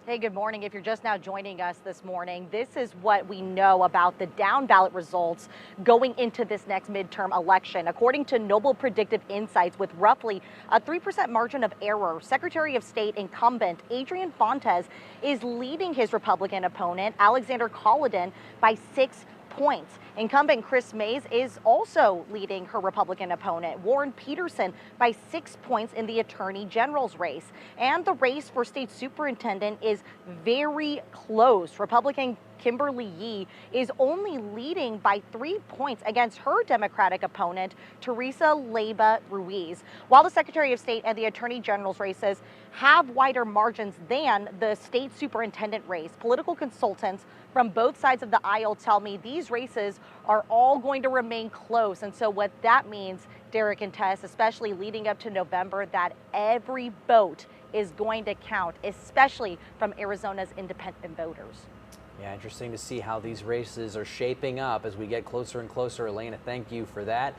Hey, good morning. If you're just now joining us this morning, this is what we know about the down ballot results going into this next midterm election. According to Noble Predictive Insights, with roughly a 3% margin of error, Secretary of State incumbent Adrian Fontes is leading his Republican opponent, Alexander Collin, by 6 points. Incumbent Chris Mays is also leading her Republican opponent, Warren Peterson, by 6 points in the Attorney General's race. And the race for state superintendent is very close. Republican Kimberly Yee is only leading by 3 points against her Democratic opponent, Teresa Leiba Ruiz. While the Secretary of State and the Attorney General's races have wider margins than the state superintendent race, political consultants from both sides of the aisle tell me these races are all going to remain close. And so what that means, Derek and Tess, especially leading up to November, that every vote is going to count, especially from Arizona's independent voters. Yeah, interesting to see how these races are shaping up as we get closer and closer. Alaina, thank you for that.